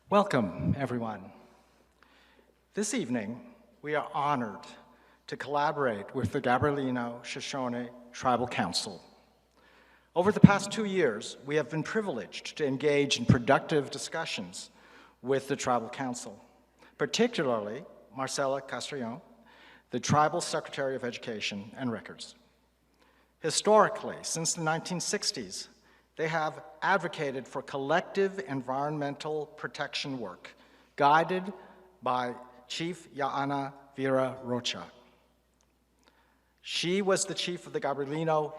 Welcome, everyone. This evening, we are honored to collaborate with the Gabrielino-Shoshone Tribal Council. Over the past 2 years, we have been privileged to engage in productive discussions with the Tribal Council, particularly Marcela Castrillon, the Tribal Secretary of Education and Records. Historically, since the 1960s, they have advocated for collective environmental protection work, guided by Chief Yaana Vera Rocha. She was the chief of the Gabrielino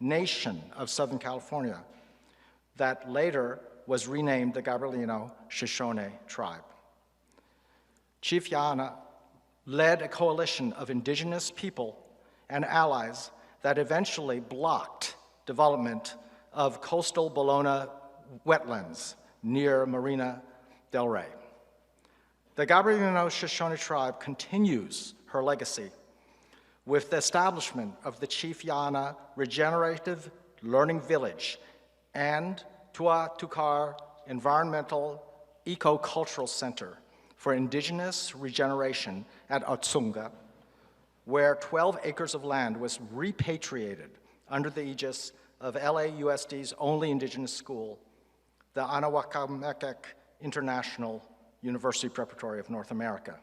Nation of Southern California that later was renamed the Gabrielino-Shoshone Tribe. Chief Yaana led a coalition of indigenous people and allies that eventually blocked development of coastal Bologna wetlands near Marina del Rey. The Gabrielino-Shoshone Tribe continues her legacy with the establishment of the Chief Yaana Regenerative Learning Village and Tua Tukar Environmental Eco-Cultural Center for Indigenous Regeneration at Otsunga, where 12 acres of land was repatriated under the aegis of LAUSD's only indigenous school, the Anahuac International University Preparatory of North America.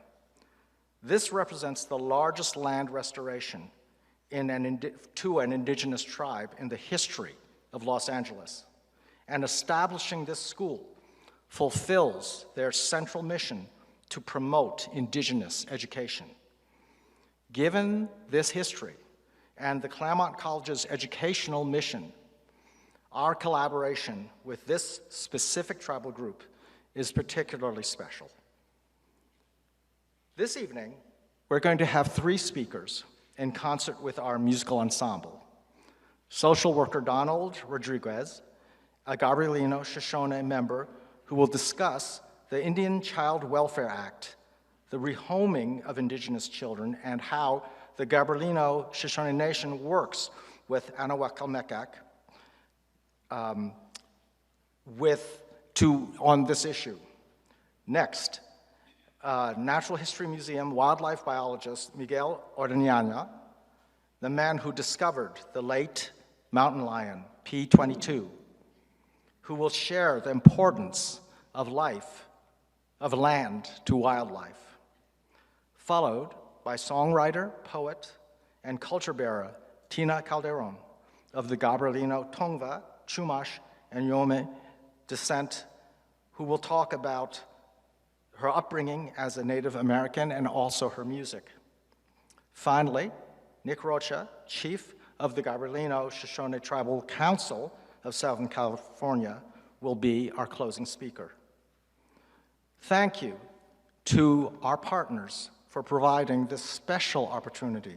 This represents the largest land restoration to an indigenous tribe in the history of Los Angeles. And establishing this school fulfills their central mission to promote indigenous education. Given this history, and the Claremont College's educational mission, our collaboration with this specific tribal group is particularly special. This evening, we're going to have 3 speakers in concert with our musical ensemble. Social worker Donald Rodriguez, a Gabrielino-Shoshone member who will discuss the Indian Child Welfare Act, the rehoming of indigenous children, and how the Gabrielino-Shoshone Nation works with Anahuac on this issue. Next, Natural History Museum wildlife biologist Miguel Ordeñana, the man who discovered the late mountain lion, P22, who will share the importance of life, of land to wildlife, followed by songwriter, poet, and culture bearer Tina Calderon of the Gabrielino Tongva, Chumash, and Yome descent, who will talk about her upbringing as a Native American and also her music. Finally, Nick Rocha, chief of the Gabrielino-Shoshone Tribal Council of Southern California, will be our closing speaker. Thank you to our partners for providing this special opportunity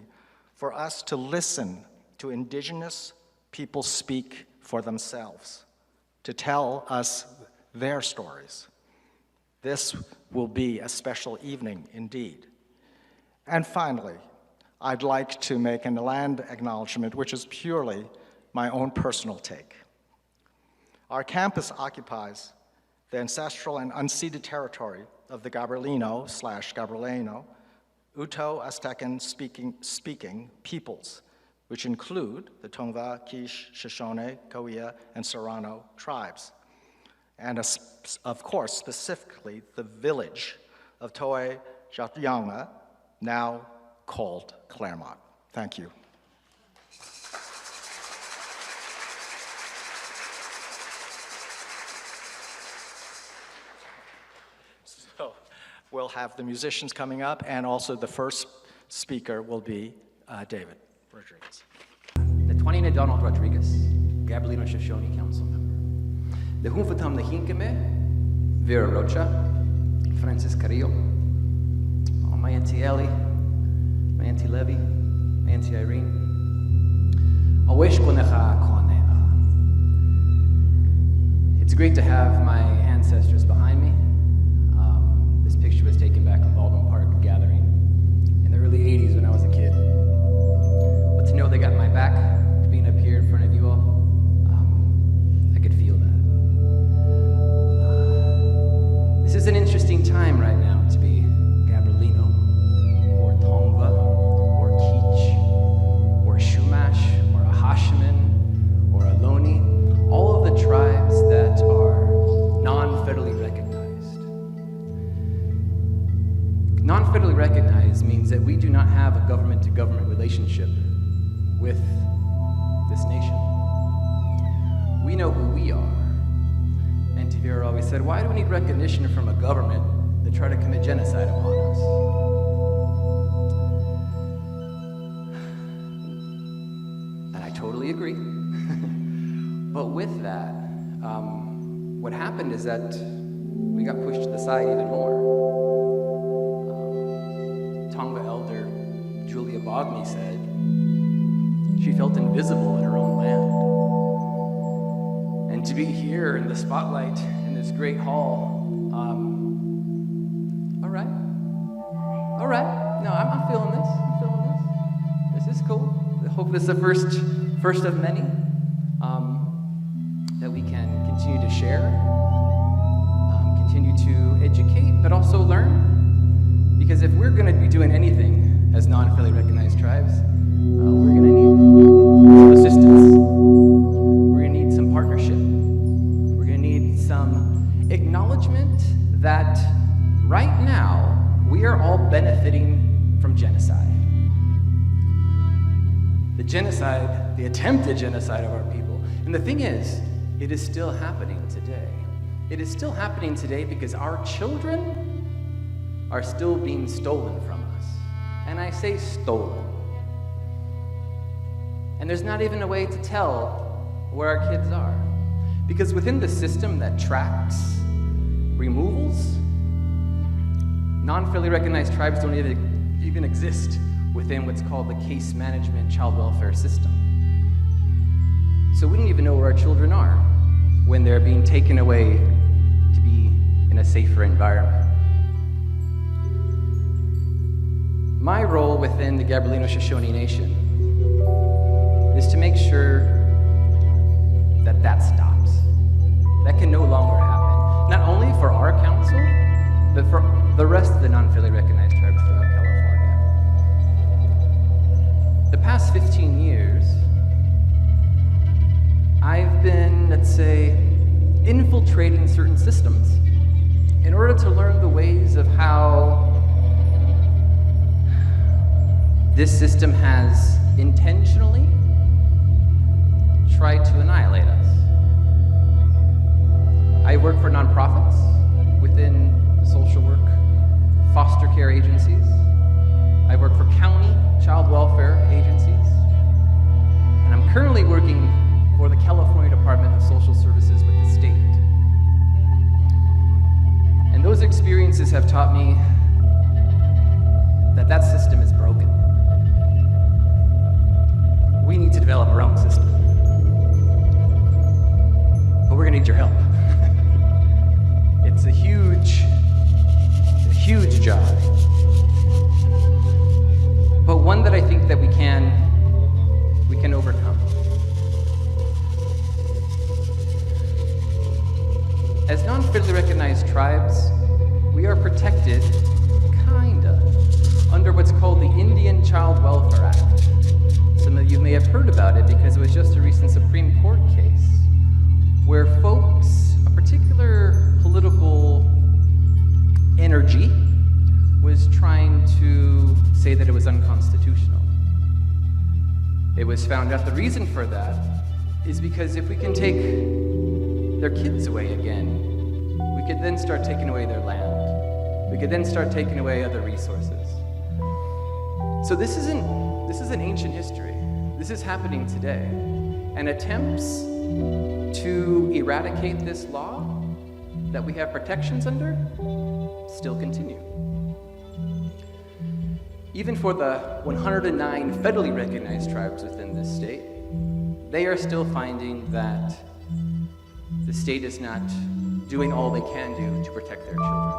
for us to listen to indigenous people speak for themselves, to tell us their stories. This will be a special evening indeed. And finally, I'd like to make a land acknowledgement, which is purely my own personal take. Our campus occupies the ancestral and unceded territory of the Gabrielino/Gabrielino Uto-Aztecan speaking peoples, which include the Tongva, Quiche, Shoshone, Cahuilla, and Serrano tribes, and of course, specifically the village of Toe Jatuyanga, now called Claremont. Thank you. So we'll have the musicians coming up, and also the first speaker will be David Rodriguez. The 20 Donald Rodriguez, Gabrielino-Shoshone Council member. The Humfatam the Hinkame, Vera Rocha, Francis Carrillo, my Auntie Ellie, my Auntie Levy, my Auntie Irene. It's great to have my ancestors behind me. This picture was taken back in Baldwin Park gathering in the early 80s when I was a kid. But to know they got my back, being up here in front of you all, I could feel that. This is an non-federally recognized means that we do not have a government-to-government relationship with this nation. We know who we are. And Tavira always said, why do we need recognition from a government that try to commit genocide upon us? And I totally agree. But with that, what happened is that we got pushed to the side even more. Tonga elder Julia Bogny said she felt invisible in her own land. And to be here in the spotlight in this great hall, all right. No, I'm feeling this. This is cool. I hope this is the first of many that we can continue to share, continue to educate, but also learn. Because if we're going to be doing anything as non-federally recognized tribes, we're going to need some assistance. We're going to need some partnership. We're going to need some acknowledgement that right now we are all benefiting from genocide. The genocide, the attempted genocide of our people. And the thing is, it is still happening today. It is still happening today because our children are still being stolen from us. And I say stolen. And there's not even a way to tell where our kids are. Because within the system that tracks removals, non-federally recognized tribes don't even exist within what's called the case management child welfare system. So we don't even know where our children are when they're being taken away to be in a safer environment. My role within the Gabrielino-Shoshone Nation is to make sure that that stops. That can no longer happen. Not only for our council, but for the rest of the non-federally recognized tribes throughout California. The past 15 years, I've been, let's say, infiltrating certain systems in order to learn the ways of how this system has intentionally tried to annihilate us. I work for nonprofits within the social work, foster care agencies. I work for county child welfare agencies. And I'm currently working for the California Department of Social Services with the state. And those experiences have taught me that that system is broken. We need to develop our own system. But we're gonna need your help. It's a huge job. But one that I think that we can overcome. As non-federally recognized tribes, we are protected, kinda, under what's called the Indian Child Welfare Act. Some of you may have heard about it because it was just a recent Supreme Court case where folks, a particular political energy, was trying to say that it was unconstitutional. It was found out the reason for that is because if we can take their kids away again, we could then start taking away their land. We could then start taking away other resources. So this isn't ancient history. This is happening today. And attempts to eradicate this law that we have protections under still continue. Even for the 109 federally recognized tribes within this state, they are still finding that the state is not doing all they can do to protect their children.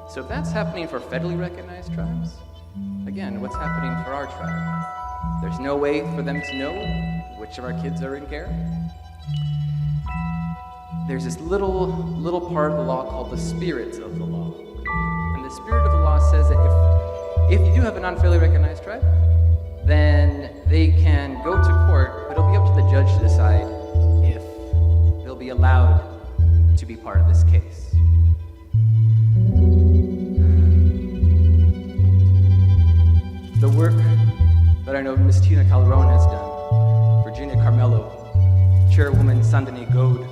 So if that's happening for federally recognized tribes, again, what's happening for our tribe? There's no way for them to know which of our kids are in care. There's this little part of the law called the spirit of the law. And the spirit of the law says that if you do have a non-federally recognized tribe, then they can go to court, but it'll be up to the judge to decide if they'll be allowed to be part of this case. Ms. Tina Calderon has done, Virginia Carmelo, Chairwoman Sandani Gode,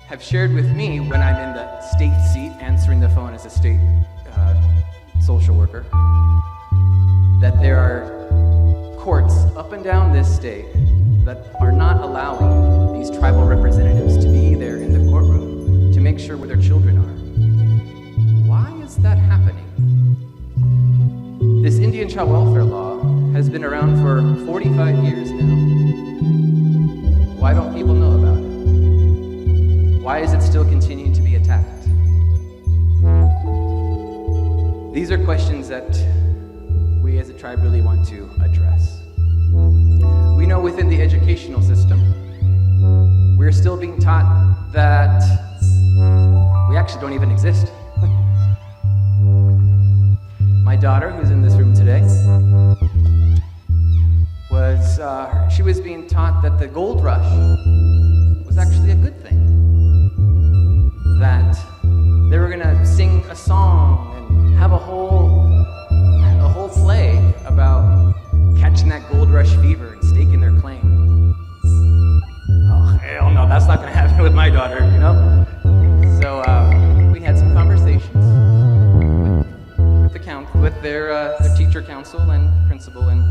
have shared with me when I'm in the state seat answering the phone as a state social worker, that there are courts up and down this state that are not allowing these tribal representatives to be there in the courtroom to make sure where their children are. Why is that happening? This Indian child welfare law has been around for 45 years now. Why don't people know about it? Why is it still continuing to be attacked? These are questions that we as a tribe really want to address. We know within the educational system, we're still being taught that we actually don't even exist. My daughter, who's in this room today, she was being taught that the gold rush was actually a good thing. That they were gonna sing a song and have a whole play about catching that gold rush fever and staking their claim. Oh, hell no, that's not gonna happen with my daughter, you know? So we had some conversations with their teacher council and principal, and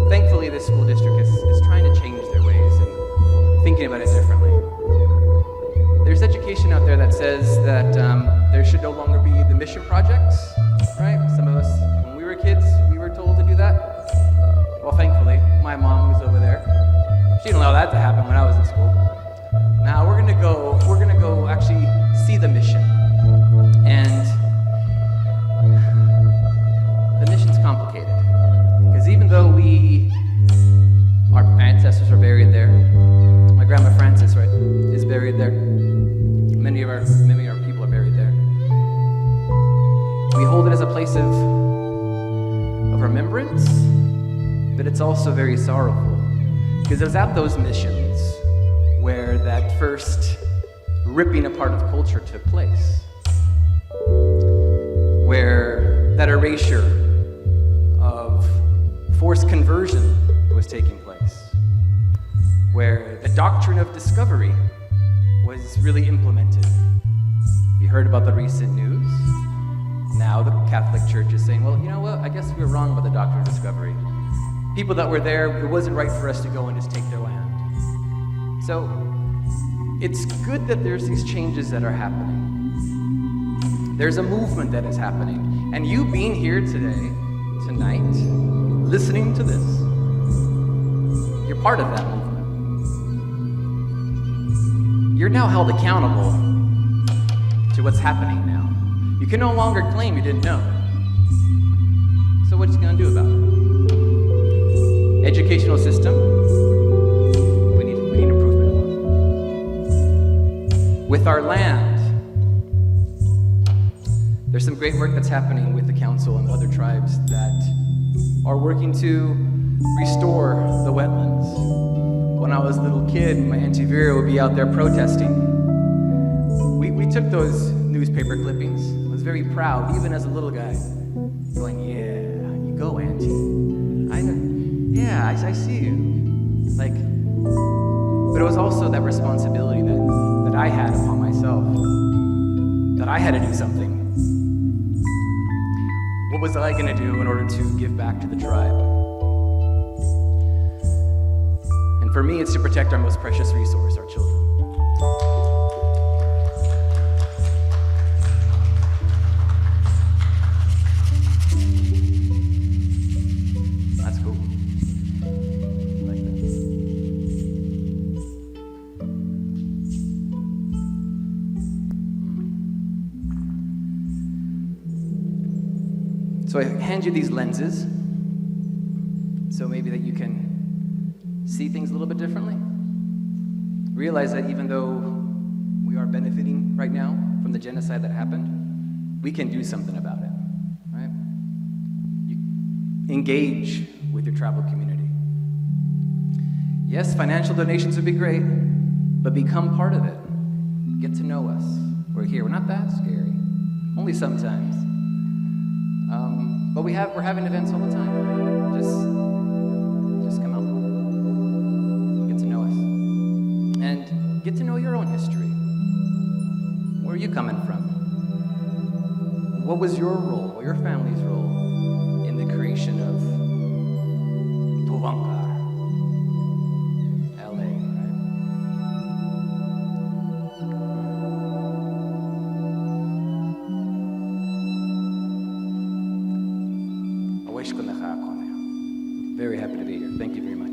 thankfully this school district is trying to change their ways and thinking about it differently. There's education out there that says that there should no longer be the mission projects, right? Some of us, when we were kids, we were told to do that. Well, thankfully, my mom was over there. She didn't allow that to happen when I was in school. Now we're gonna go actually see the mission. And the mission's complicated. Because even though our ancestors are buried there, my grandma Frances, right, is buried there. Many of our people are buried there. We hold it as a place of remembrance, but it's also very sorrowful. Because it was at those missions where that first ripping apart of culture took place. Where that erasure of forced conversion was taking place, where the doctrine of discovery was really implemented. You heard about the recent news. Now the Catholic Church is saying, well, you know what, I guess we were wrong about the doctrine of discovery. People that were there, it wasn't right for us to go and just take their land. So it's good that there's these changes that are happening. There's a movement that is happening. And you being here today, tonight, listening to this, you're part of that movement. You're now held accountable to what's happening now. You can no longer claim you didn't know. So what are you going to do about it? Educational system, we need improvement. With our land, there's some great work that's happening with the council and other tribes that are working to restore the wetlands. When I was a little kid, my Auntie Vera would be out there protesting. We took those newspaper clippings. I was very proud, even as a little guy, going, yeah, you go, Auntie. I know, yeah, I see you. Like, but it was also that responsibility that I had upon myself, that I had to do something. What was I going to do in order to give back to the tribe? And for me, it's to protect our most precious resource, our children. That's cool. I like that. So I hand you these lenses, so maybe that you can see things a little bit differently. Realize that even though we are benefiting right now from the genocide that happened, we can do something about it, right? You engage with your tribal community. Yes, financial donations would be great, but become part of it. Get to know us. We're here. We're not that scary. Only sometimes. But we're having events all the time. Just are you coming from? What was your role, or your family's role, in the creation of Tuvankar, LA, right? Very happy to be here. Thank you very much.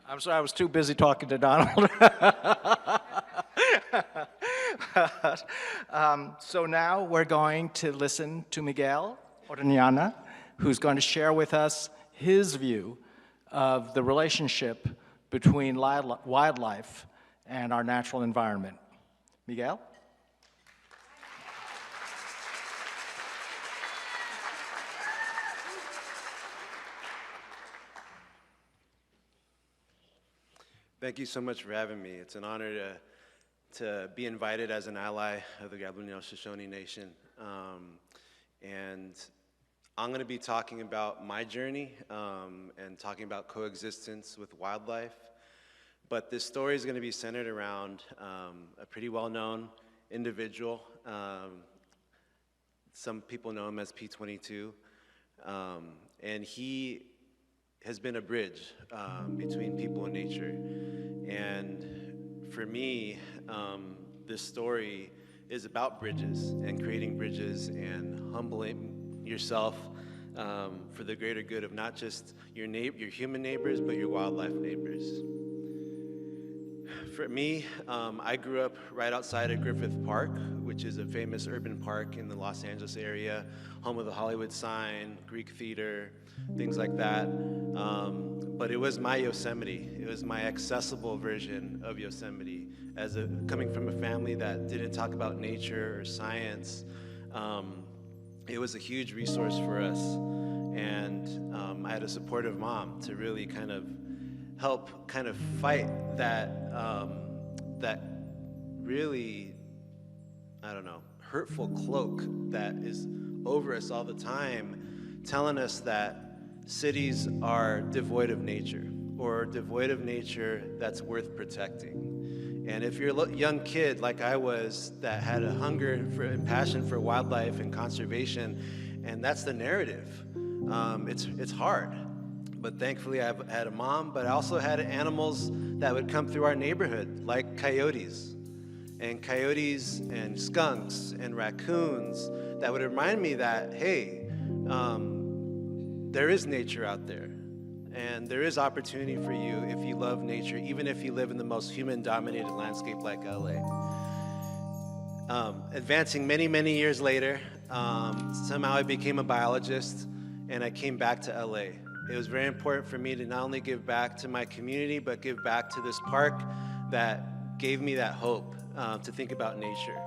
I'm sorry, I was too busy talking to Donald. So now we're going to listen to Miguel Orellana, who's going to share with us his view of the relationship between wildlife and our natural environment. Miguel? Thank you so much for having me. It's an honor to be invited as an ally of the Gabrielino-Shoshone Nation. And I'm going to be talking about my journey and talking about coexistence with wildlife. But this story is going to be centered around a pretty well-known individual. Some people know him as P22. And he has been a bridge between people and nature. And for me, this story is about bridges and creating bridges and humbling yourself for the greater good of not just your human neighbors, but your wildlife neighbors. For me, I grew up right outside of Griffith Park, which is a famous urban park in the Los Angeles area, home of the Hollywood sign, Greek theater, things like that. But it was my Yosemite. It was my accessible version of Yosemite. Coming from a family that didn't talk about nature or science, it was a huge resource for us. And I had a supportive mom to really kind of help fight that really, hurtful cloak that is over us all the time, telling us that cities are devoid of nature, or devoid of nature that's worth protecting. And if you're a young kid like I was, that had a hunger and passion for wildlife and conservation, and that's the narrative, it's hard. But thankfully I've had a mom, but I also had animals that would come through our neighborhood, like coyotes and skunks and raccoons, that would remind me that, hey, there is nature out there, and there is opportunity for you if you love nature, even if you live in the most human-dominated landscape like LA. Advancing many, many years later, somehow I became a biologist, and I came back to LA. It was very important for me to not only give back to my community, but give back to this park that gave me that hope to think about nature.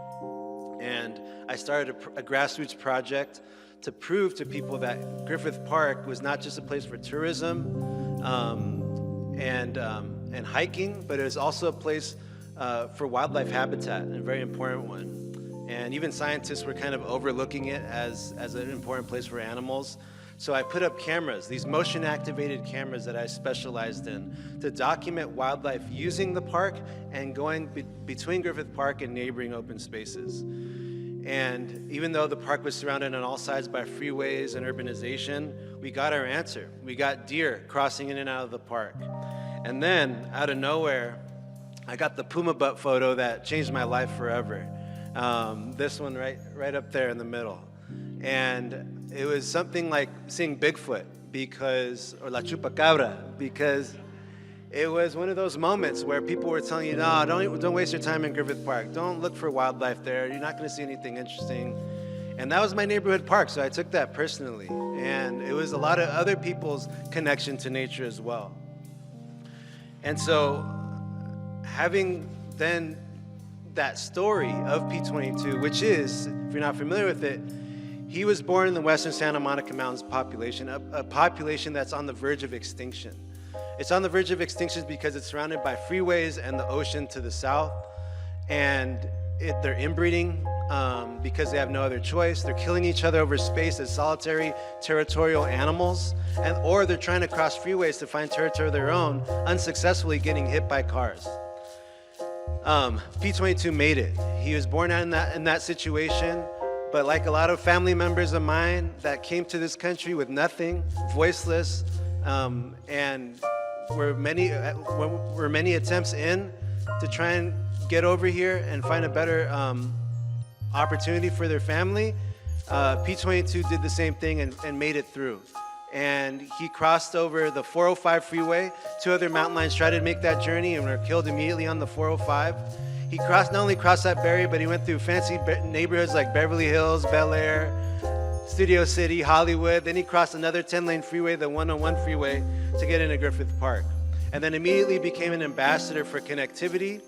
And I started a grassroots project to prove to people that Griffith Park was not just a place for tourism and hiking, but it was also a place for wildlife habitat, and a very important one. And even scientists were kind of overlooking it as an important place for animals. So I put up cameras, these motion-activated cameras that I specialized in, to document wildlife using the park and going between Griffith Park and neighboring open spaces. And even though the park was surrounded on all sides by freeways and urbanization, we got our answer. We got deer crossing in and out of the park. And then, out of nowhere, I got the puma butt photo that changed my life forever. This one right up there in the middle. And it was something like seeing Bigfoot, or La Chupacabra, because it was one of those moments where people were telling you, no, don't waste your time in Griffith Park. Don't look for wildlife there. You're not going to see anything interesting. And that was my neighborhood park, so I took that personally. And it was a lot of other people's connection to nature as well. And so having then that story of P22, which is, if you're not familiar with it, he was born in the western Santa Monica Mountains population, a population that's on the verge of extinction. It's on the verge of extinction because it's surrounded by freeways and the ocean to the south, and they're inbreeding because they have no other choice. They're killing each other over space as solitary territorial animals, or they're trying to cross freeways to find territory of their own, unsuccessfully getting hit by cars. P22 made it. He was born in that situation, but like a lot of family members of mine that came to this country with nothing, voiceless, and were many attempts in to try and get over here and find a better opportunity for their family. P22 did the same thing and made it through. And he crossed over the 405 freeway. 2 other mountain lions tried to make that journey and were killed immediately on the 405. He not only crossed that barrier, but he went through fancy neighborhoods like Beverly Hills, Bel Air, Studio City, Hollywood. Then he crossed another 10-lane freeway, the 101 freeway, to get into Griffith Park. And then immediately became an ambassador for connectivity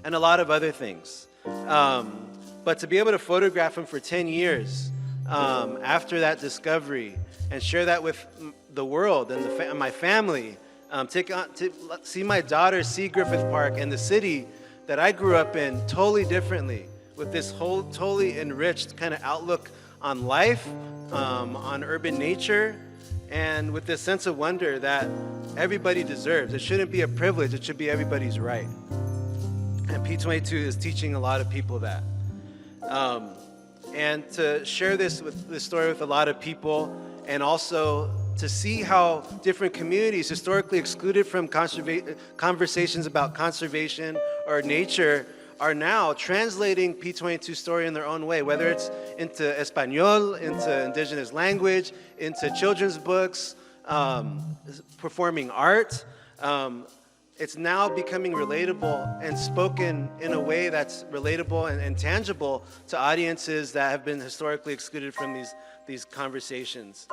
and a lot of other things. But to be able to photograph him for 10 years after that discovery and share that with the world and my family, to see my daughter see Griffith Park and the city that I grew up in totally differently, with this whole totally enriched kind of outlook on life, on urban nature, and with this sense of wonder that everybody deserves. It shouldn't be a privilege, it should be everybody's right. And P22 is teaching a lot of people that. And to share this story with a lot of people, and also to see how different communities historically excluded from conversations about conservation or nature are now translating P22's story in their own way, whether it's into Espanol, into Indigenous language, into children's books, performing art. It's now becoming relatable and spoken in a way that's relatable and tangible to audiences that have been historically excluded from these conversations.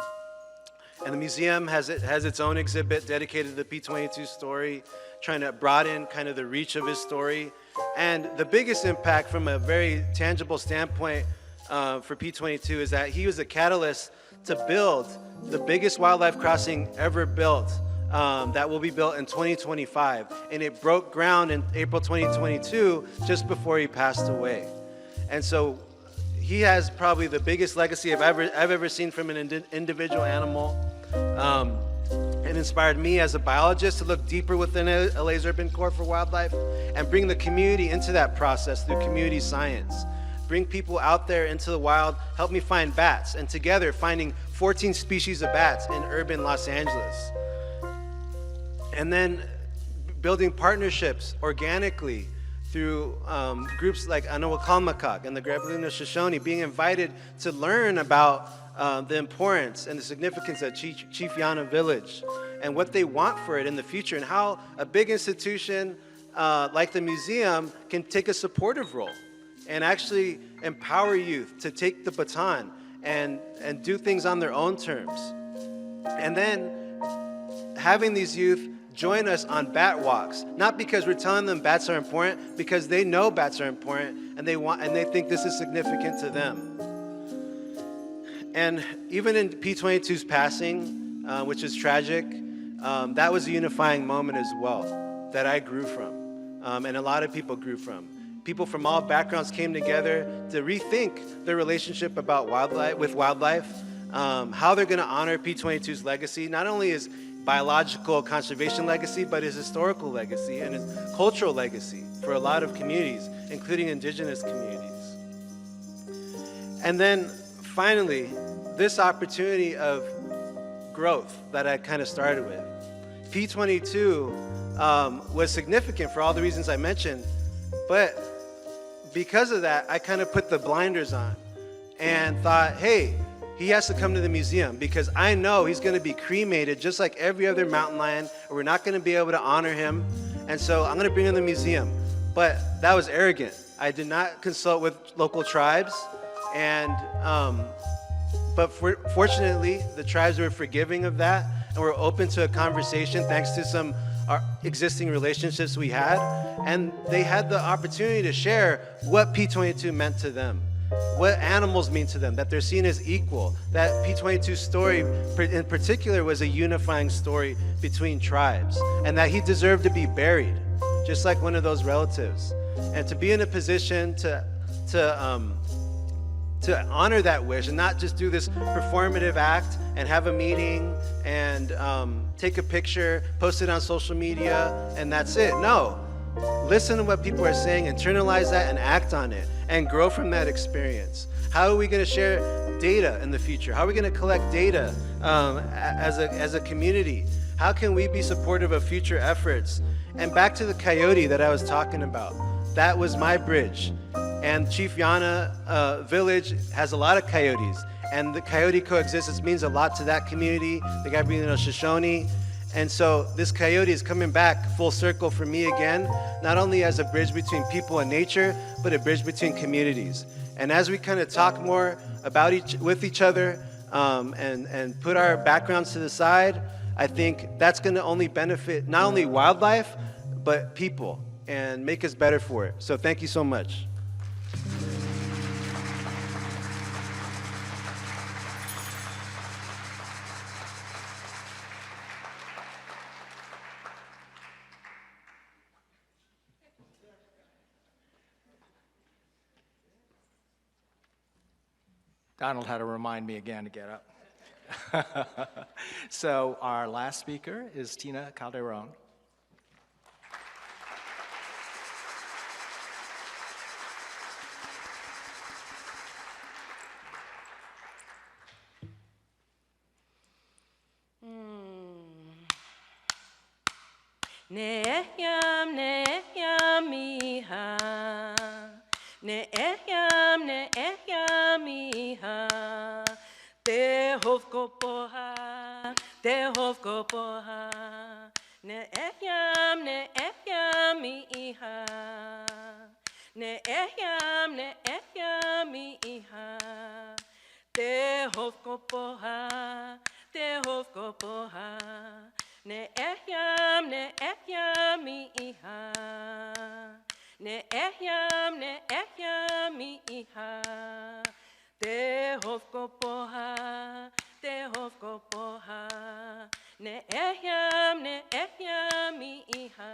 And the museum has its own exhibit dedicated to the P22 story, trying to broaden kind of the reach of his story. And the biggest impact from a very tangible standpoint for P22 is that he was a catalyst to build the biggest wildlife crossing ever built, that will be built in 2025. And it broke ground in April 2022, just before he passed away. And so he has probably the biggest legacy I've ever seen from an individual animal. It inspired me as a biologist to look deeper within LA's urban core for wildlife and bring the community into that process through community science. Bring people out there into the wild, help me find bats, and together finding 14 species of bats in urban Los Angeles. And then building partnerships organically through groups like eyoo'ooxono and the Gabrielino-Shoshone, being invited to learn about the importance and the significance of Chief Yana Village and what they want for it in the future, and how a big institution like the museum can take a supportive role and actually empower youth to take the baton and do things on their own terms. And then having these youth join us on bat walks, not because we're telling them bats are important, because they know bats are important and they think this is significant to them. And even in P22's passing, which is tragic, that was a unifying moment as well that I grew from, and a lot of people grew from. People from all backgrounds came together to rethink their relationship about wildlife, how they're going to honor P22's legacy, not only his biological conservation legacy, but his historical legacy and his cultural legacy for a lot of communities, including indigenous communities. And then finally, this opportunity of growth that I kind of started with. P22 was significant for all the reasons I mentioned, but because of that, I kind of put the blinders on and thought, hey, he has to come to the museum because I know he's going to be cremated just like every other mountain lion, and we're not going to be able to honor him, and so I'm going to bring him to the museum. But that was arrogant. I did not consult with local tribes, and fortunately, the tribes were forgiving of that and were open to a conversation thanks to some existing relationships we had, and they had the opportunity to share what P22 meant to them, what animals mean to them, that they're seen as equal, that P22's story in particular was a unifying story between tribes, and that he deserved to be buried, just like one of those relatives. And to be in a position to to honor that wish and not just do this performative act and have a meeting and take a picture, post it on social media, and that's it. No, listen to what people are saying, internalize that, and act on it, and grow from that experience. How are we going to share data in the future? How are we going to collect data as a community? How can we be supportive of future efforts? And back to the coyote that I was talking about. That was my bridge. And Chief Yana village has a lot of coyotes. And the coyote coexistence means a lot to that community, the Gabrielino-Shoshone. And so this coyote is coming back full circle for me again, not only as a bridge between people and nature, but a bridge between communities. And as we kind of talk more about with each other and put our backgrounds to the side, I think that's going to only benefit not only wildlife, but people, and make us better for it. So thank you so much. Donald had to remind me again to get up. So our last speaker is Tina Calderon. Ne'yam iha, ne'yam iha, tehov kopoha, ne'yam iha, ne'yam iha, tehov kopoha, Ne'yam iha, ne'yam iha, tehov kopoha, ne'yam iha,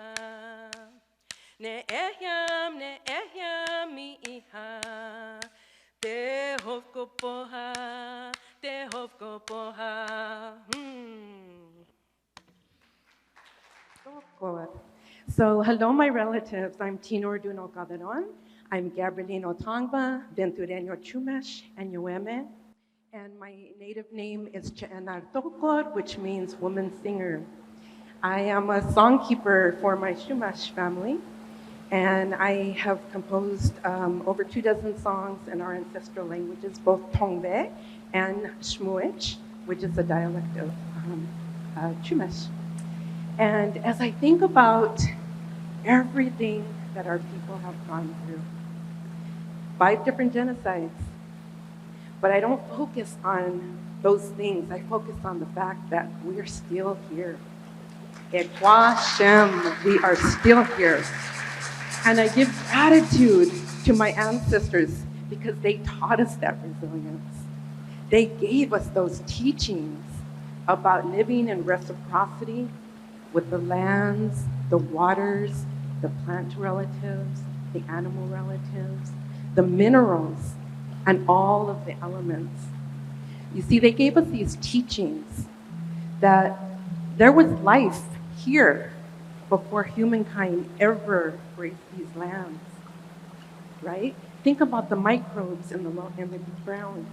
ne'yam iha, tehov kopoha. So, hello, my relatives. I'm Tino Orduno Calderon. I'm Gabrielino Tongva, Ventureño Chumash, and Yueme. And my native name is yaraarkokre, which means woman singer. I am a songkeeper for my Chumash family, and I have composed over 24 songs in our ancestral languages, both Tongve and Shmuich, which is a dialect of Chumash. And as I think about everything that our people have gone through, 5 different genocides, but I don't focus on those things. I focus on the fact that we're still here. Ekwa Shem, we are still here. And I give gratitude to my ancestors because they taught us that resilience. They gave us those teachings about living in reciprocity with the lands, the waters, the plant relatives, the animal relatives, the minerals, and all of the elements. You see, they gave us these teachings that there was life here before humankind ever graced these lands, right? Think about the microbes in the ground.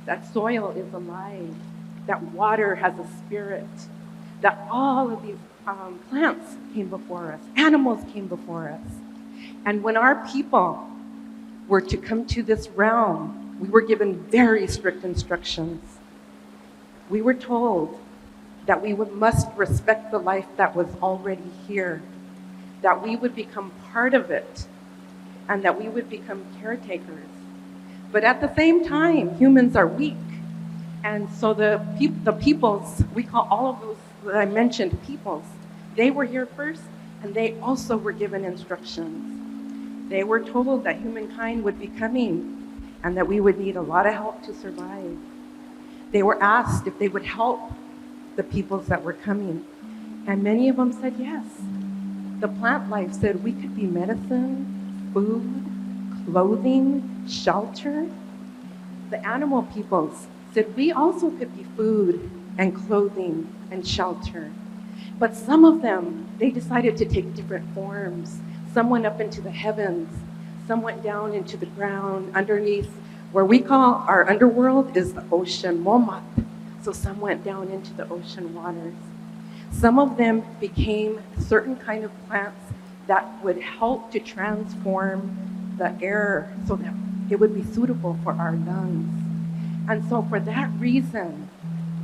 That soil is alive. That water has a spirit. That all of these plants came before us, animals came before us. And when our people were to come to this realm, we were given very strict instructions. We were told that we must respect the life that was already here, that we would become part of it, and that we would become caretakers. But at the same time, humans are weak. And so the peoples, we call all of those that I mentioned peoples, they were here first, and they also were given instructions. They were told that humankind would be coming and that we would need a lot of help to survive. They were asked if they would help the peoples that were coming, and many of them said yes. The plant life said we could be medicine, food, clothing, shelter. The animal peoples said we also could be food and clothing and shelter. But some of them, they decided to take different forms. Some went up into the heavens, some went down into the ground underneath where we call our underworld is the ocean, Momat. So some went down into the ocean waters. Some of them became certain kind of plants that would help to transform the air so that it would be suitable for our lungs. And so for that reason,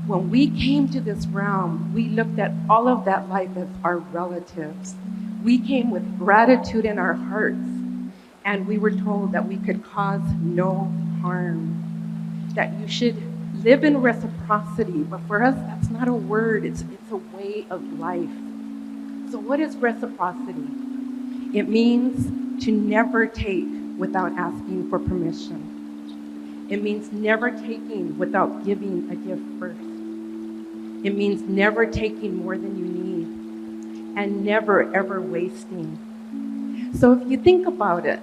when we came to this realm, we looked at all of that life as our relatives. We came with gratitude in our hearts, and we were told that we could cause no harm, that you should live in reciprocity. But for us, that's not a word, it's a way of life. So what is reciprocity? It means to never take without asking for permission. It means never taking without giving a gift first. It means never taking more than you need and never ever wasting. So if you think about it,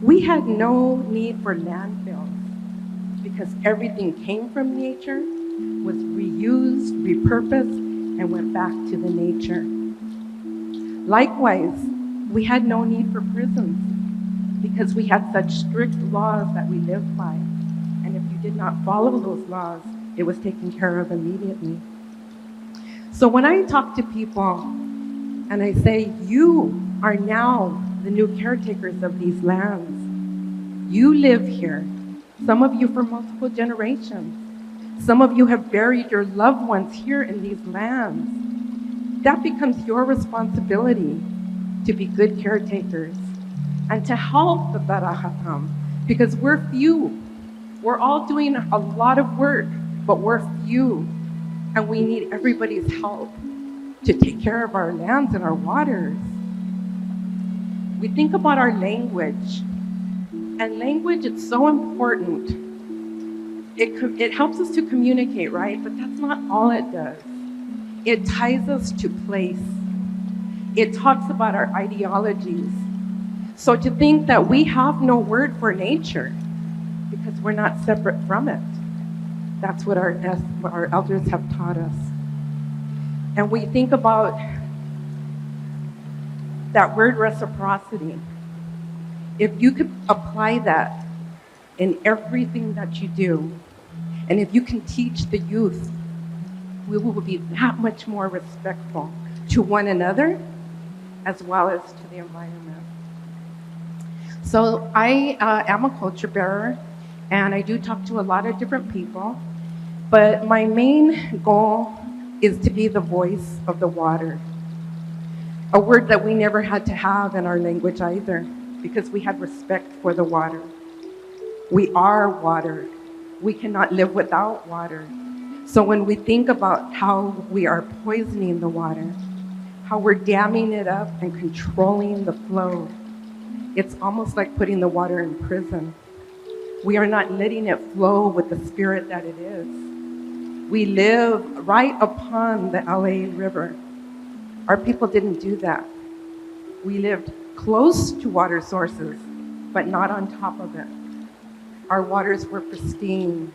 we had no need for landfills because everything came from nature, was reused, repurposed, and went back to the nature. Likewise, we had no need for prisons because we had such strict laws that we lived by. And if you did not follow those laws, it was taken care of immediately. So when I talk to people and I say, you are now the new caretakers of these lands. You live here. Some of you for multiple generations. Some of you have buried your loved ones here in these lands. That becomes your responsibility to be good caretakers and to help the Barahatam, because we're few. We're all doing a lot of work, but we're few, and we need everybody's help to take care of our lands and our waters. We think about our language, and language is so important. It helps us to communicate, right? But that's not all it does. It ties us to place. It talks about our ideologies. So to think that we have no word for nature because we're not separate from it, that's what our elders have taught us. And we think about that word reciprocity. If you could apply that in everything that you do, and if you can teach the youth, we will be that much more respectful to one another as well as to the environment. So I am a culture bearer, and I do talk to a lot of different people, but my main goal is to be the voice of the water, a word that we never had to have in our language either, because we had respect for the water. We are water. We cannot live without water. So when we think about how we are poisoning the water, how we're damming it up and controlling the flow, it's almost like putting the water in prison. We are not letting it flow with the spirit that it is. We live right upon the LA River. Our people didn't do that. We lived close to water sources, but not on top of it. Our waters were pristine.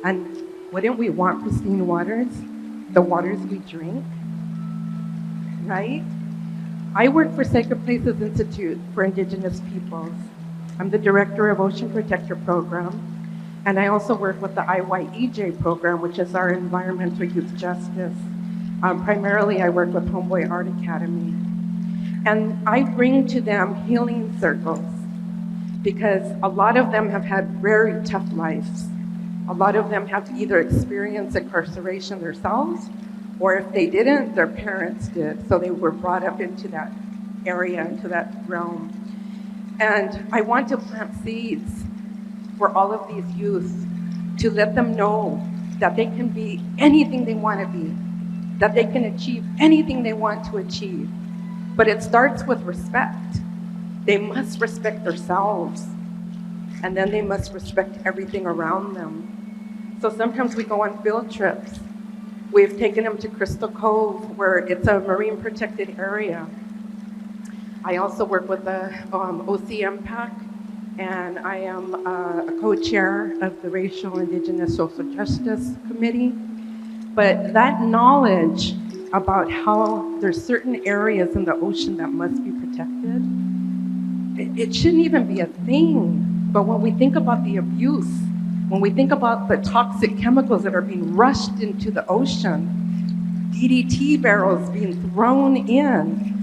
And wouldn't we want pristine waters? The waters we drink, right? I work for Sacred Places Institute for Indigenous Peoples. I'm the director of Ocean Protector Program, and I also work with the IYEJ program, which is our environmental youth justice. Primarily, I work with Homeboy Art Academy. And I bring to them healing circles because a lot of them have had very tough lives. A lot of them have either experienced incarceration themselves, or if they didn't, their parents did. So they were brought up into that area, into that realm. And I want to plant seeds for all of these youth to let them know that they can be anything they want to be, that they can achieve anything they want to achieve. But it starts with respect. They must respect themselves, and then they must respect everything around them. So sometimes we go on field trips. We've taken them to Crystal Cove, where it's a marine protected area. I also work with the OCM PAC, and I am a co-chair of the Racial Indigenous Social Justice Committee. But that knowledge about how there's certain areas in the ocean that must be protected, it shouldn't even be a thing. But when we think about the abuse, when we think about the toxic chemicals that are being rushed into the ocean, DDT barrels being thrown in,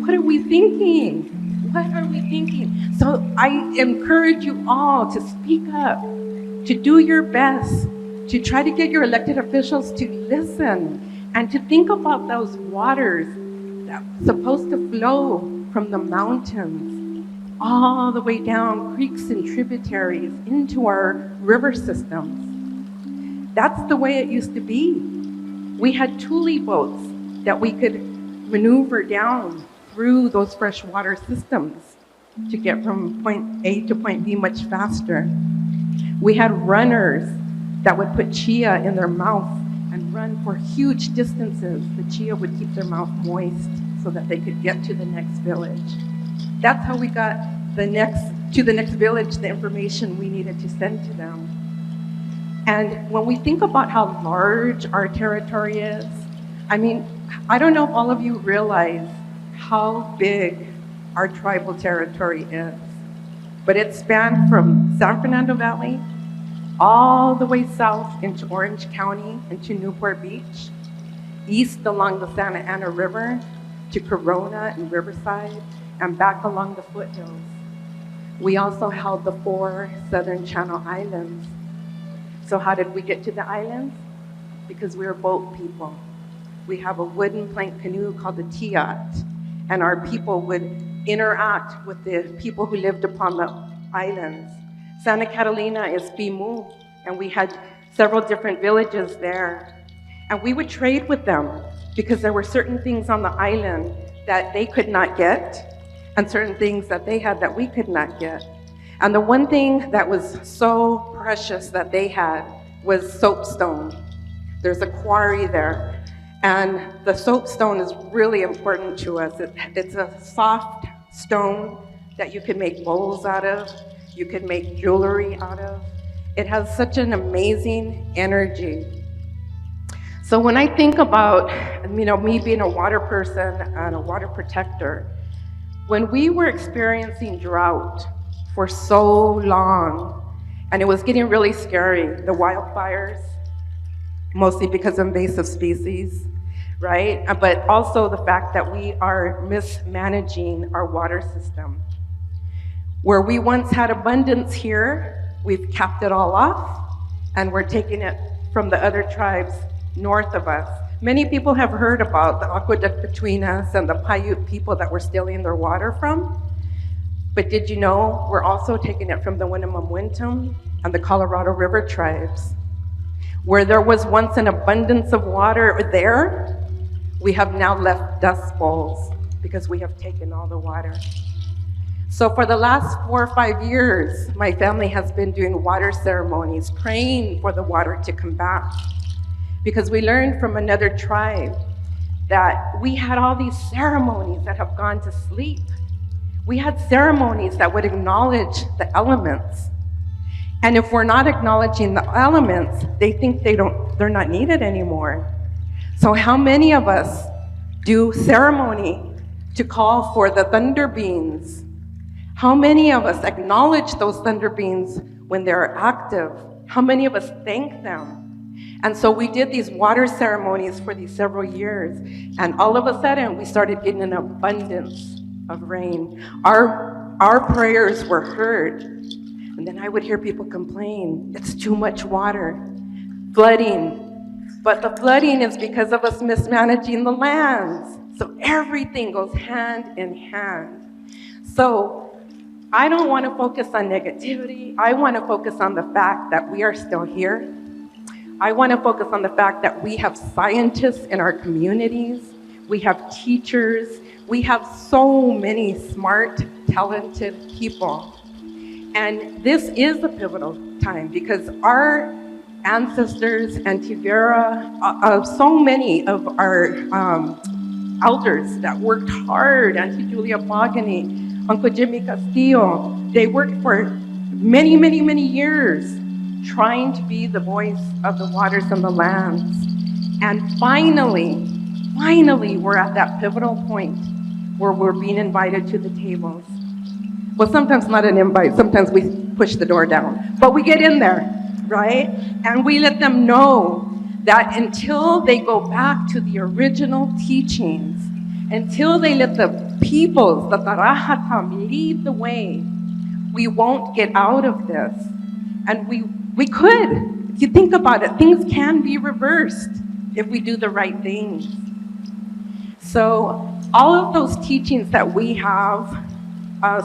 what are we thinking? What are we thinking? So I encourage you all to speak up, to do your best, to try to get your elected officials to listen, and to think about those waters that's supposed to flow from the mountains all the way down creeks and tributaries into our river systems. That's the way it used to be. We had tule boats that we could maneuver down through those freshwater systems to get from point A to point B much faster. We had runners that would put chia in their mouth and run for huge distances. The chia would keep their mouth moist so that they could get to the next village. That's how we got to the next village the information we needed to send to them. And when we think about how large our territory is, I mean, I don't know if all of you realize how big our tribal territory is, but it spanned from San Fernando Valley all the way south into Orange County, into Newport Beach, east along the Santa Ana River to Corona and Riverside, and back along the foothills. We also held the 4 Southern Channel Islands. So how did we get to the islands? Because we were boat people. We have a wooden plank canoe called the tiat, and our people would interact with the people who lived upon the islands. Santa Catalina is Pimu, and we had several different villages there. And we would trade with them because there were certain things on the island that they could not get and certain things that they had that we could not get. And the one thing that was so precious that they had was soapstone. There's a quarry there, and the soapstone is really important to us. It's a soft stone that you can make bowls out of, you can make jewelry out of. It has such an amazing energy. So when I think about, me being a water person and a water protector, when we were experiencing drought for so long, and it was getting really scary, the wildfires, mostly because of invasive species, right? But also the fact that we are mismanaging our water system. Where we once had abundance here, we've capped it all off, and we're taking it from the other tribes north of us. Many people have heard about the aqueduct between us and the Paiute people that we're stealing their water from. But did you know we're also taking it from the Winnemem-Wintum and the Colorado River tribes? Where there was once an abundance of water there, we have now left dust bowls because we have taken all the water. So for the last 4 or 5 years, my family has been doing water ceremonies, praying for the water to come back. Because we learned from another tribe that we had all these ceremonies that have gone to sleep. We had ceremonies that would acknowledge the elements. And if we're not acknowledging the elements, they think they're not needed anymore. So how many of us do ceremony to call for the thunder beings? How many of us acknowledge those thunder beings when they're active? How many of us thank them? And so we did these water ceremonies for these several years, and all of a sudden we started getting an abundance of rain. Our prayers were heard. And then I would hear people complain, it's too much water, flooding. But the flooding is because of us mismanaging the lands. So everything goes hand in hand. So I don't want to focus on negativity. I want to focus on the fact that we are still here. I want to focus on the fact that we have scientists in our communities. We have teachers. We have so many smart, talented people. And this is a pivotal time because our ancestors and Tivera, so many of our elders that worked hard, Auntie Julia Pagani, Uncle Jimmy Castillo. They worked for many, many, many years trying to be the voice of the waters and the lands. And finally, we're at that pivotal point where we're being invited to the tables. Well, sometimes not an invite, sometimes we push the door down, but we get in there, right? And we let them know that until they go back to the original teachings, until they let the peoples, the Tarahatam, lead the way, we won't get out of this. And we could. If you think about it, things can be reversed if we do the right things. So all of those teachings that we have,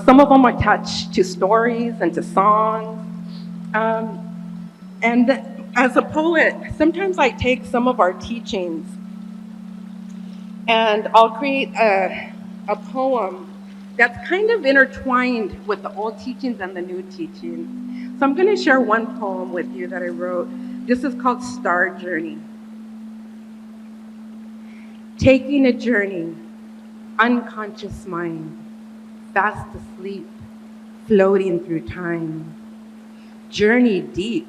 some of them are attached to stories and to songs. And as a poet, sometimes I take some of our teachings and I'll create a poem that's kind of intertwined with the old teachings and the new teachings. So I'm going to share one poem with you that I wrote. This is called Star Journey. Taking a journey, unconscious mind, fast asleep, floating through time. Journey deep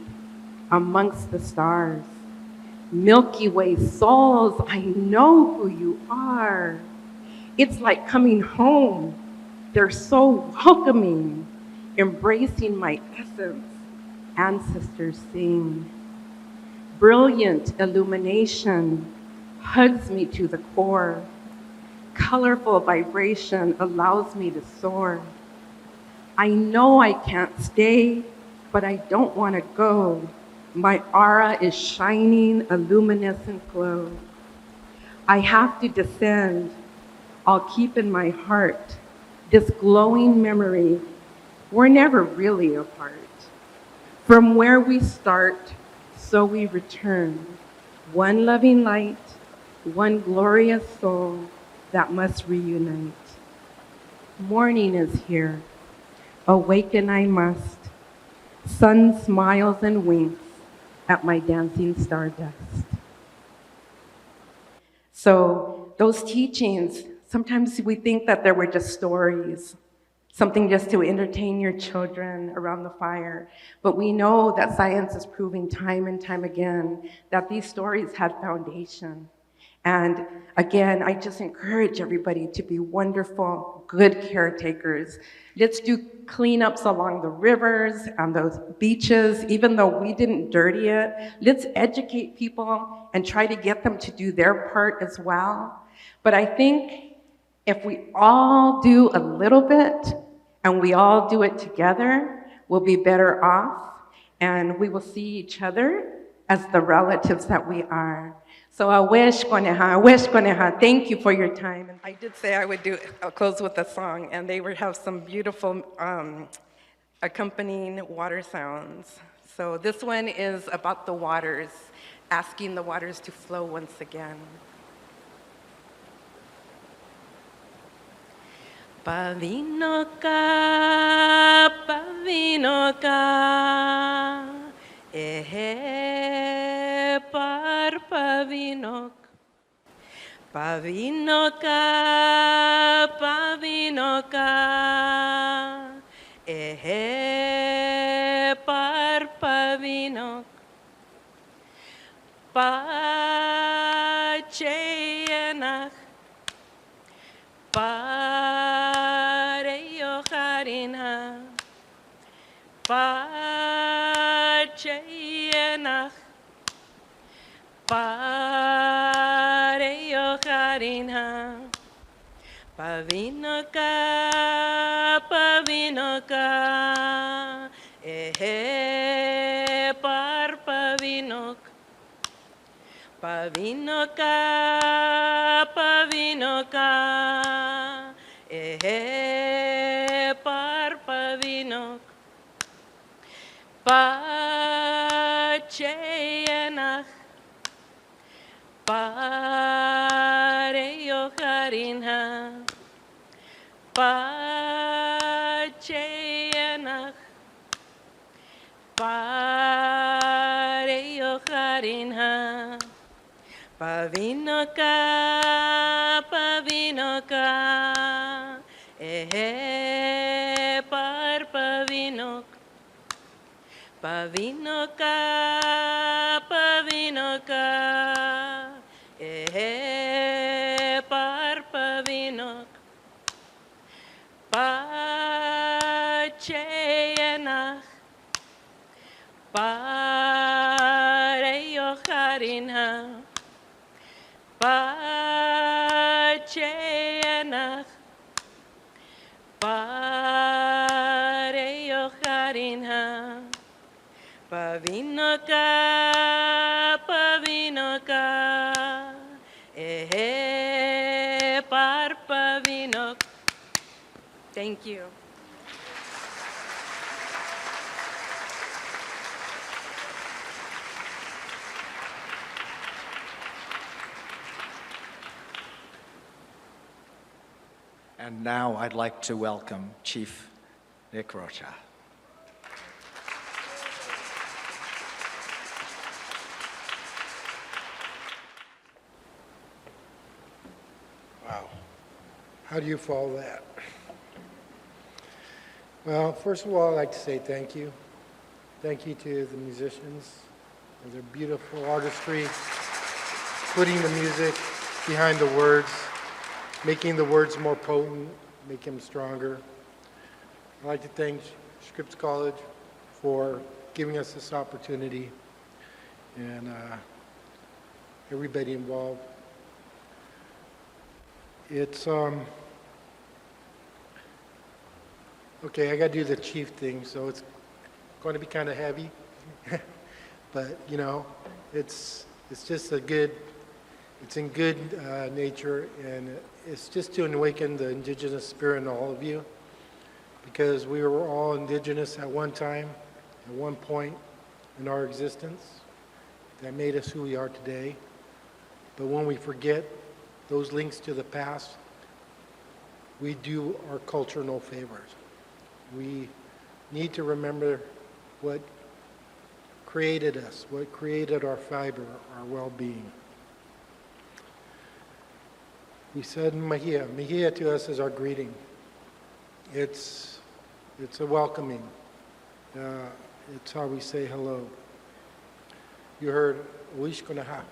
amongst the stars. Milky Way souls, I know who you are. It's like coming home. They're so welcoming, embracing my essence. Ancestors sing. Brilliant illumination hugs me to the core. Colorful vibration allows me to soar. I know I can't stay, but I don't want to go. My aura is shining a luminescent glow. I have to descend. I'll keep in my heart this glowing memory. We're never really apart. From where we start, so we return. One loving light, one glorious soul that must reunite. Morning is here. Awaken I must. Sun smiles and winks at my dancing stardust. So those teachings, sometimes we think that they were just stories, something just to entertain your children around the fire. But we know that science is proving time and time again that these stories had foundation. And again, I just encourage everybody to be wonderful, good caretakers. Let's do cleanups along the rivers and those beaches, even though we didn't dirty it. Let's educate people and try to get them to do their part as well. But I think if we all do a little bit and we all do it together, we'll be better off and we will see each other as the relatives that we are. So thank you for your time. And I did say I'll close with a song, and they would have some beautiful accompanying water sounds. So this one is about the waters, asking the waters to flow once again. Pavinoka, ehe par pavinok. Pavinoka, ehe par pavinok. Pacheyenach, eyoo'ooxono, pacheyenach, eyoo'ooxono, pavinoka, ehe par pavinok. Pavinoka, ehe par pavinok. Pacheyenach, eyoo'ooxono, pacheyenach, eyoo'ooxono. Pavinoka, pavinoka, parpavinok, pavinoka, pavinoka, parpavinok, pacheyanach, pareyocharinha, pacheyanach, pareyocharinha, pavinoka, pavinoka, parpavinok. Thank you. And now I'd like to welcome Chief Nick Rocha. Wow. How do you follow that? Well, first of all, I'd like to say thank you. Thank you to the musicians for their beautiful artistry, putting the music behind the words, making the words more potent, making them stronger. I'd like to thank Scripps College for giving us this opportunity and everybody involved. It's, okay, I gotta do the chief thing, so it's going to be kind of heavy. But, you know, it's just it's in good nature, and it's just to awaken the Indigenous spirit in all of you, because we were all Indigenous at one time, at one point in our existence, that made us who we are today. But when we forget those links to the past, we do our culture no favors. We need to remember what created us, what created our fiber, our well-being. We said Mahia. Mahia to us is our greeting. It's a welcoming. It's how we say hello. You heard íyo'ooxono.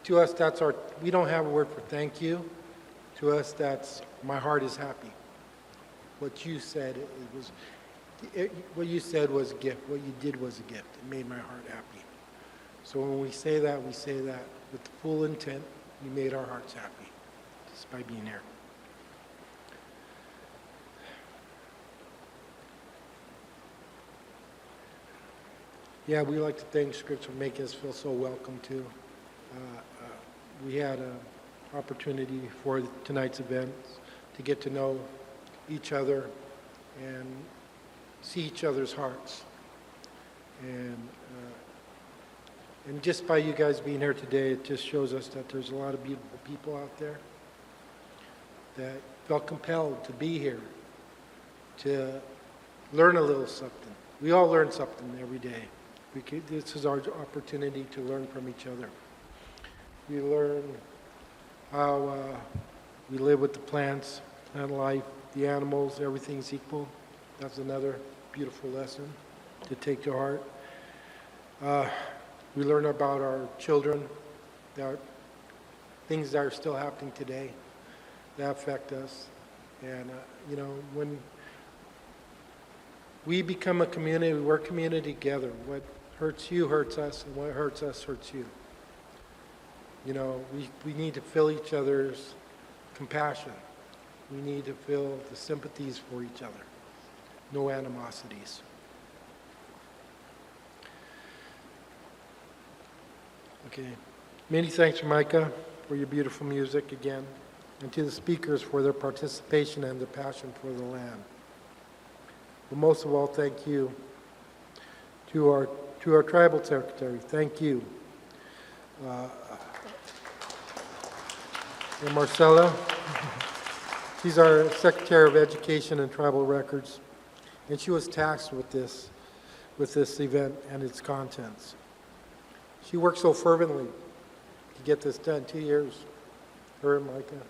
To us, that's our, we don't have a word for thank you. To us, that's my heart is happy. What you said, what you said was a gift. What you did was a gift. It made my heart happy. So when we say that with the full intent. You made our hearts happy just by being here. Yeah, we like to thank Scripps for making us feel so welcome too. We had an opportunity for tonight's event to get to know each other and see each other's hearts. And just by you guys being here today, it just shows us that there's a lot of beautiful people out there that felt compelled to be here, to learn a little something. We all learn something every day. This is our opportunity to learn from each other. We learn how we live with the plants, plant life, the animals, everything's equal. That's another beautiful lesson to take to heart. We learn about our children, things that are still happening today that affect us. And, you know, when we become a community, we work community together. What hurts you hurts us, and what hurts us hurts you. You know, we need to feel each other's compassion. We need to feel the sympathies for each other. No animosities. Okay. Many thanks, Micah, for your beautiful music again, and to the speakers for their participation and their passion for the land. But most of all, thank you to our tribal secretary. Thank you. And Marcella, she's our Secretary of Education and Tribal Records, and she was tasked with this event and its contents. She worked so fervently to get this done, 2 years, her and Micah.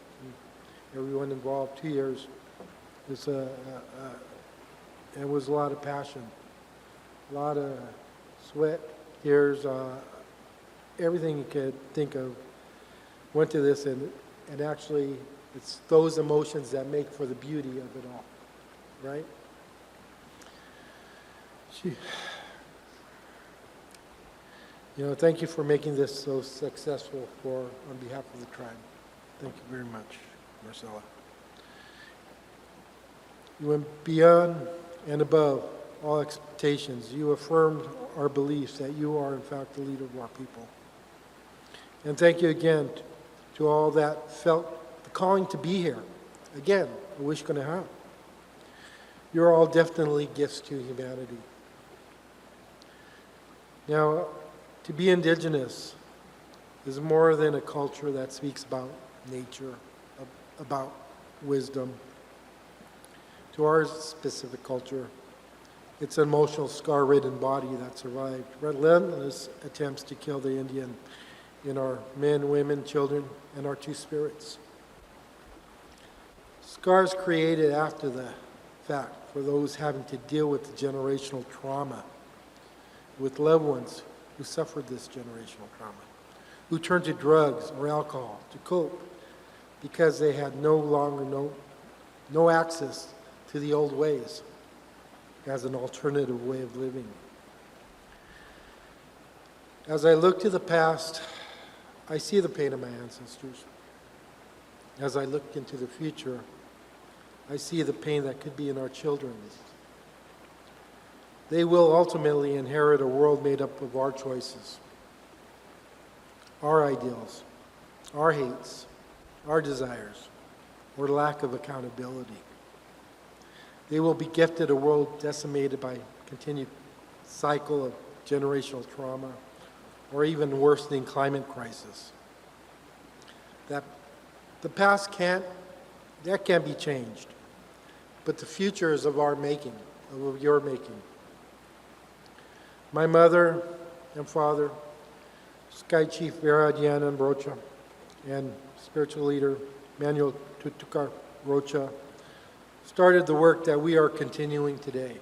everyone involved, 2 years. It was a lot of passion, a lot of sweat, tears, everything you could think of went to this, and actually it's those emotions that make for the beauty of it all, right? Thank you for making this so successful on behalf of the tribe. Thank you very much, Marcella. You went beyond and above all expectations. You affirmed our beliefs that you are, in fact, the leader of our people. And thank you again to all that felt the calling to be here. Again, a wish gonna have. You're all definitely gifts to humanity. Now, to be Indigenous is more than a culture that speaks about nature, about wisdom. To our specific culture, it's an emotional, scar-ridden body that survived relentless attempts to kill the Indian in our men, women, children, and our two spirits. Scars created after the fact for those having to deal with the generational trauma, with loved ones who suffered this generational trauma, who turned to drugs or alcohol to cope because they had no access to the old ways as an alternative way of living. As I look to the past, I see the pain of my ancestors. As I look into the future, I see the pain that could be in our children. They will ultimately inherit a world made up of our choices, our ideals, our hates, our desires, or lack of accountability. They will be gifted a world decimated by continued cycle of generational trauma, or even worsening climate crisis. That the past can't be changed, but the future is of our making, of your making. My mother and father, Sky Chief Vera Diana Rocha, and spiritual leader Manuel Tutukar Rocha, started the work that we are continuing today.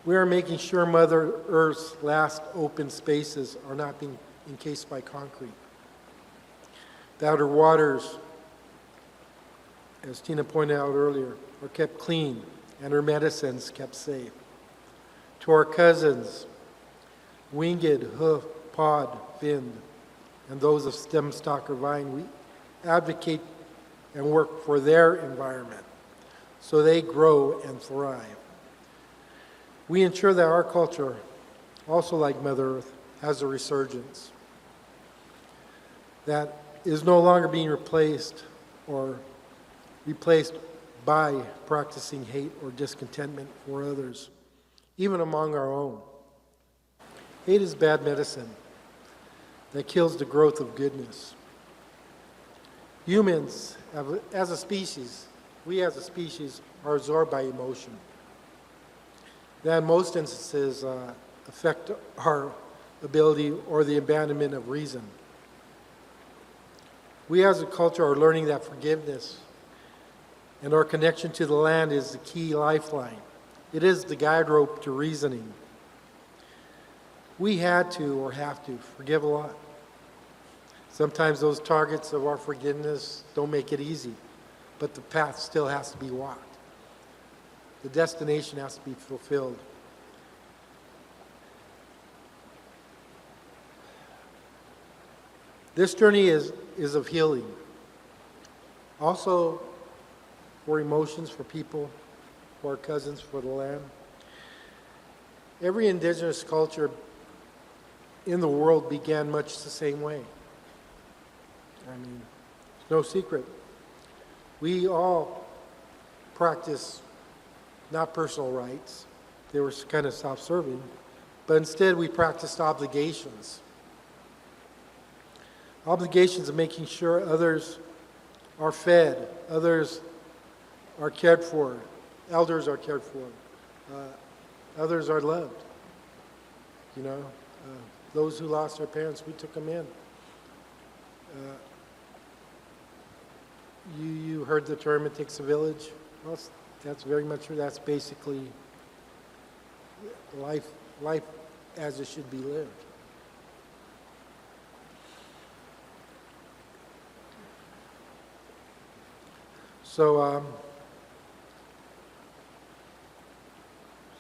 We are making sure Mother Earth's last open spaces are not being encased by concrete, that her waters, as Tina pointed out earlier, are kept clean and her medicines kept safe. To our cousins, winged, hoof, pod, finned, and those of stem, stock, or vine, we advocate and work for their environment so they grow and thrive. We ensure that our culture, also like Mother Earth, has a resurgence that is no longer being replaced by practicing hate or discontentment for others, even among our own. Hate is bad medicine that kills the growth of goodness. Humans, as a species, are absorbed by emotion. That in most instances affect our ability or the abandonment of reason. We as a culture are learning that forgiveness and our connection to the land is the key lifeline. It is the guide rope to reasoning. We had to or have to forgive a lot. Sometimes those targets of our forgiveness don't make it easy, but the path still has to be walked. The destination has to be fulfilled. This journey is of healing. Also for emotions, for people, for our cousins, for the land. Every indigenous culture in the world began much the same way. I mean, it's no secret. We all practice not personal rights. They were kind of self-serving, but instead we practiced obligations. Obligations of making sure others are fed, others are cared for, elders are cared for, others are loved. Those who lost their parents, we took them in. heard the term, it takes a village. Well, that's very much true. That's basically life as it should be lived. So,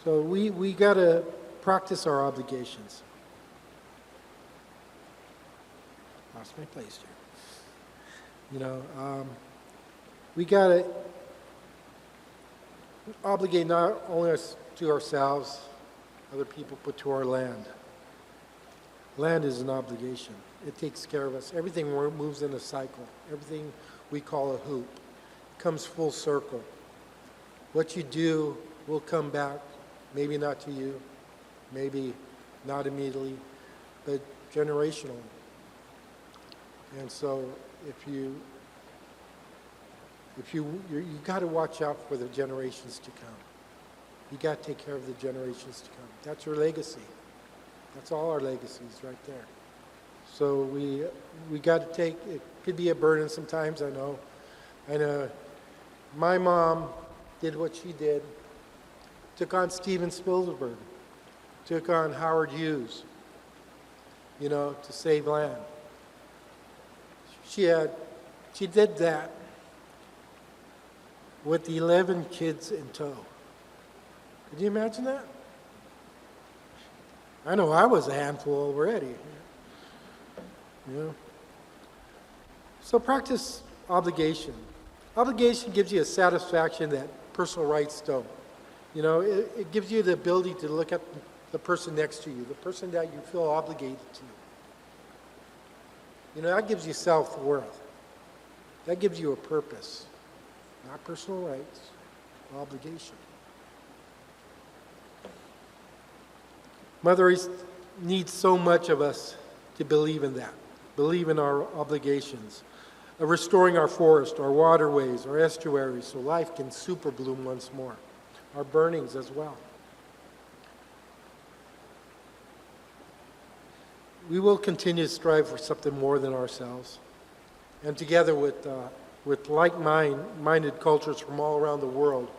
we got to practice our obligations. Lost my place here. You know, we got to obligate not only us to ourselves, other people, but to our land. Land is an obligation. It takes care of us. Everything moves in a cycle. Everything we call a hoop comes full circle. What you do will come back, maybe not to you, maybe not immediately, but generationally. And so you got to watch out for the generations to come. You got to take care of the generations to come. That's your legacy. That's all our legacies right there. So we got to take, it could be a burden sometimes, I know. My mom did what she did, took on Steven Spielberg, took on Howard Hughes, you know, to save land. She did that with 11 kids in tow. Could you imagine that? I know I was a handful already. You know? So practice obligation. Obligation gives you a satisfaction that personal rights don't. You know, it gives you the ability to look at the person next to you, the person that you feel obligated to. You know, that gives you self-worth. That gives you a purpose. Not personal rights, obligation. Mother Earth needs so much of us to believe in that, believe in our obligations, of restoring our forest, our waterways, our estuaries, so life can super bloom once more, our burnings as well. We will continue to strive for something more than ourselves, and together with like-minded cultures from all around the world,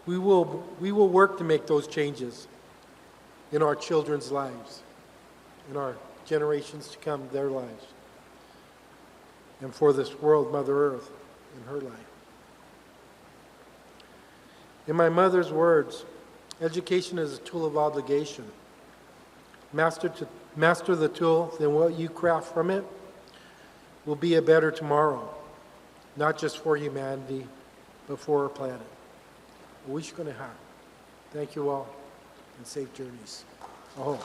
we will work to make those changes in our children's lives, in our generations to come, their lives, and for this world, Mother Earth, in her life. In my mother's words, education is a tool of obligation. Master the tool, then what you craft from it will be a better tomorrow, not just for humanity, but for our planet. Wish gonna have. Thank you all, and safe journeys. Oh.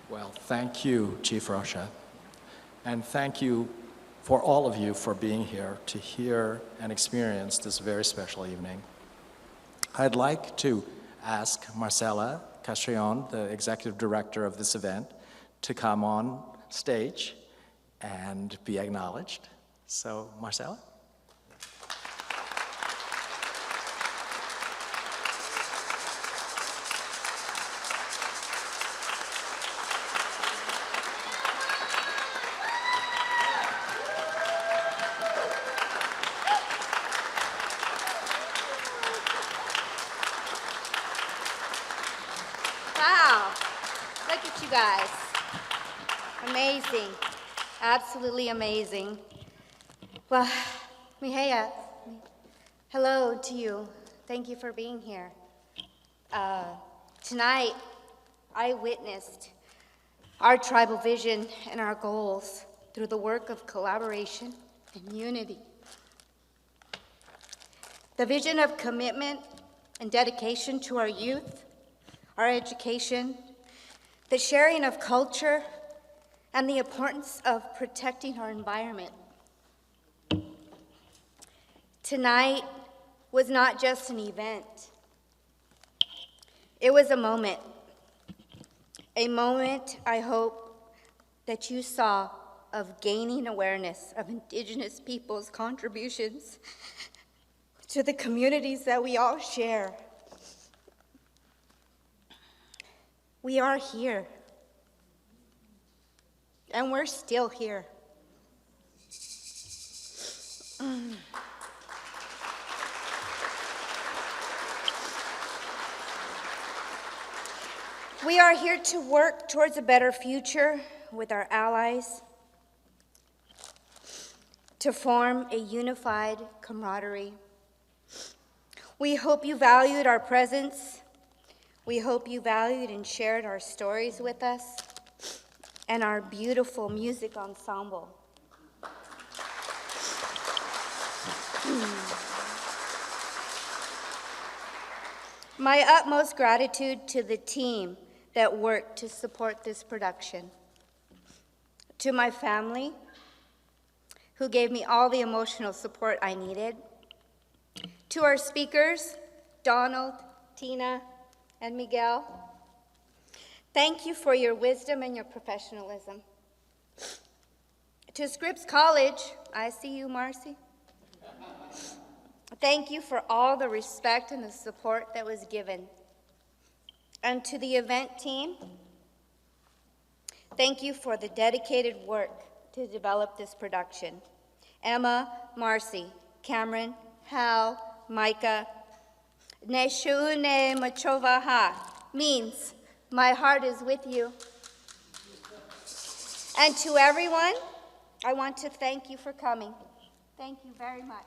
Well, thank you, Chief Rocha, and thank you for all of you for being here to hear and experience this very special evening. I'd like to ask Marcela Castrillon, the executive director of this event, to come on stage and be acknowledged. So, Marcela? Wow, look at you guys. Amazing, absolutely amazing. Well, Mihaya, hello to you. Thank you for being here. Tonight, I witnessed our tribal vision and our goals through the work of collaboration and unity. The vision of commitment and dedication to our youth, our education, the sharing of culture, and the importance of protecting our environment. Tonight was not just an event. It was a moment I hope that you saw of gaining awareness of Indigenous people's contributions to the communities that we all share. We are here, and we're still here. We are here to work towards a better future with our allies, to form a unified camaraderie. We hope you valued our presence. We hope you valued and shared our stories with us and our beautiful music ensemble. My utmost gratitude to the team that worked to support this production. To my family, who gave me all the emotional support I needed. To our speakers, Donald, Tina, and Miguel, thank you for your wisdom and your professionalism. To Scripps College, I see you, Marcy. Thank you for all the respect and the support that was given. And to the event team, thank you for the dedicated work to develop this production. Emma, Marcy, Cameron, Hal, Micah, Neshune Machovaha means my heart is with you. And to everyone, I want to thank you for coming. Thank you very much.